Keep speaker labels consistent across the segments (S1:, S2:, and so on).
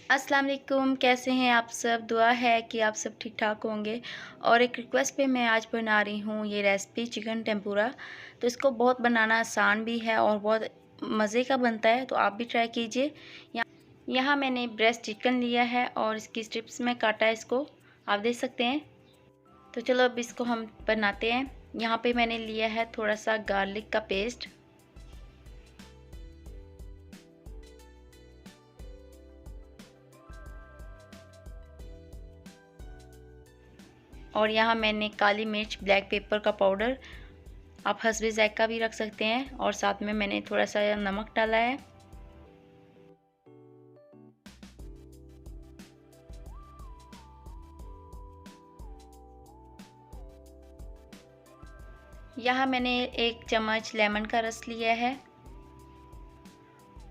S1: अस्सलाम वालेकुम, कैसे हैं आप सब? दुआ है कि आप सब ठीक ठाक होंगे। और एक रिक्वेस्ट पे मैं आज बना रही हूँ ये रेसिपी चिकन टेम्पुरा। तो इसको बहुत बनाना आसान भी है और बहुत मज़े का बनता है, तो आप भी ट्राई कीजिए। यहाँ मैंने ब्रेस्ट चिकन लिया है और इसकी स्ट्रिप्स में काटा है, इसको आप देख सकते हैं। तो चलो अब इसको हम बनाते हैं। यहाँ पे मैंने लिया है थोड़ा सा गार्लिक का पेस्ट, और यहाँ मैंने काली मिर्च, ब्लैक पेपर का पाउडर, आप हस्बे ज़ायक़ा भी रख सकते हैं, और साथ में मैंने थोड़ा सा नमक डाला है। यहाँ मैंने 1 चम्मच लेमन का रस लिया है,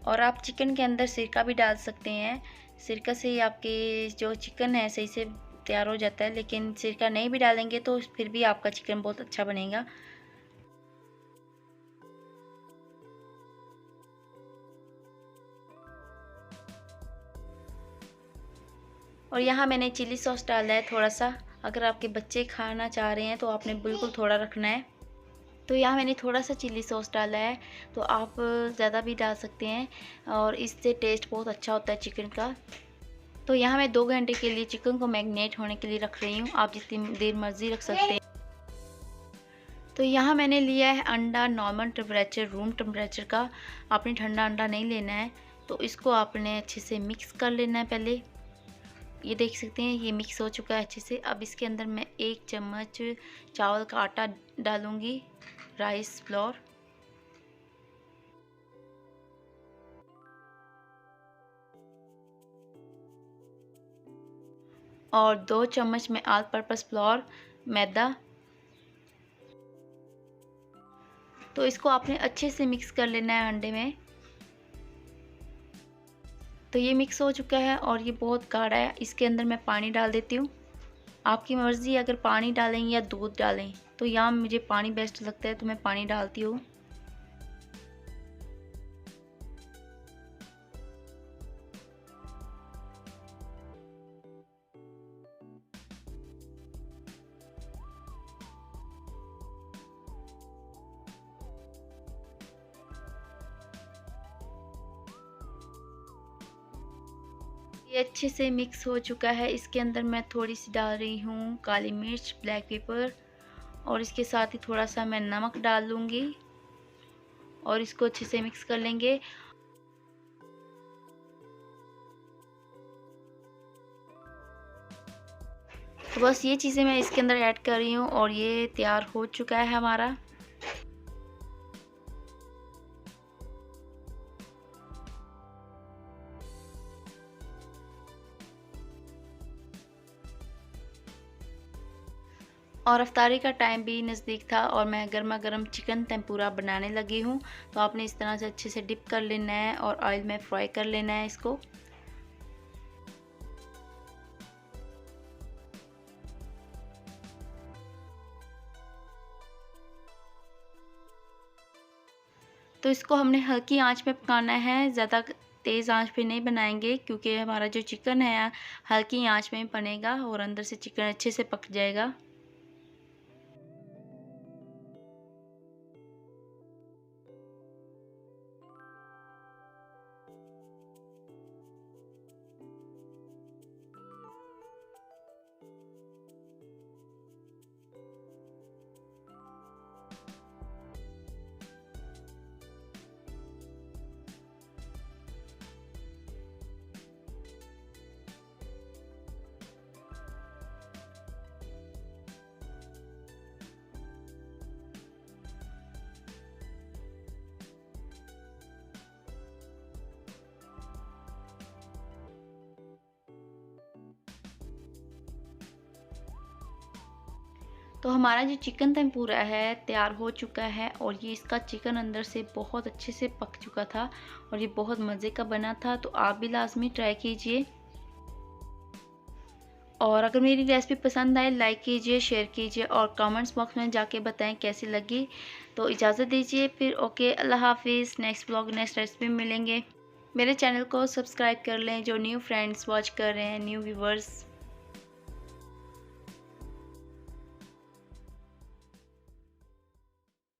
S1: और आप चिकन के अंदर सिरका भी डाल सकते हैं। सिरका से ही आपके जो चिकन है सही से तैयार हो जाता है, लेकिन सिरका नहीं भी डालेंगे तो फिर भी आपका चिकन बहुत अच्छा बनेगा। और यहाँ मैंने चिली सॉस डाला है थोड़ा सा। अगर आपके बच्चे खाना चाह रहे हैं तो आपने बिल्कुल थोड़ा रखना है। तो यहाँ मैंने थोड़ा सा चिली सॉस डाला है, तो आप ज़्यादा भी डाल सकते हैं, और इससे टेस्ट बहुत अच्छा होता है चिकन का। तो यहाँ मैं 2 घंटे के लिए चिकन को मैरिनेट होने के लिए रख रही हूँ, आप जितनी देर मर्ज़ी रख सकते हैं। तो यहाँ मैंने लिया है अंडा, नॉर्मल टेम्परेचर, रूम टेम्परेचर का। आपने ठंडा अंडा नहीं लेना है। तो इसको आपने अच्छे से मिक्स कर लेना है पहले। ये देख सकते हैं ये मिक्स हो चुका है अच्छे से। अब इसके अंदर मैं 1 चम्मच चावल का आटा डालूँगी, राइस फ्लोर, और 2 चम्मच में ऑल पर्पस फ्लोर, मैदा। तो इसको आपने अच्छे से मिक्स कर लेना है अंडे में। तो ये मिक्स हो चुका है और ये बहुत गाढ़ा है। इसके अंदर मैं पानी डाल देती हूँ। आपकी मर्ज़ी, अगर पानी डालें या दूध डालें। तो यहाँ मुझे पानी बेस्ट लगता है, तो मैं पानी डालती हूँ। ये अच्छे से मिक्स हो चुका है। इसके अंदर मैं थोड़ी सी डाल रही हूँ काली मिर्च, ब्लैक पेपर, और इसके साथ ही थोड़ा सा मैं नमक डाल लूँगी, और इसको अच्छे से मिक्स कर लेंगे। तो बस ये चीज़ें मैं इसके अंदर ऐड कर रही हूँ, और ये तैयार हो चुका है हमारा। और अफ्तारी का टाइम भी नज़दीक था, और मैं गर्मा गर्म चिकन टेम्पुरा बनाने लगी हूँ। तो आपने इस तरह से अच्छे से डिप कर लेना है और ऑयल में फ्राई कर लेना है इसको। तो इसको हमने हल्की आंच में पकाना है, ज़्यादा तेज़ आंच पे नहीं बनाएंगे, क्योंकि हमारा जो चिकन है हल्की आंच में बनेगा और अंदर से चिकन अच्छे से पक जाएगा। तो हमारा जो चिकन टेम्पुरा है तैयार हो चुका है, और ये इसका चिकन अंदर से बहुत अच्छे से पक चुका था, और ये बहुत मज़े का बना था। तो आप भी लाजमी ट्राई कीजिए। और अगर मेरी रेसिपी पसंद आए, लाइक कीजिए, शेयर कीजिए, और कमेंट्स बॉक्स में जाके बताएं कैसी लगी। तो इजाज़त दीजिए फिर। ओके, अल्लाह हाफिज़। नेक्स्ट ब्लॉग, नेक्स्ट रेसिपी में मिलेंगे। मेरे चैनल को सब्सक्राइब कर लें, जो न्यू फ्रेंड्स वॉच कर रहे हैं, न्यू व्यूवर्स।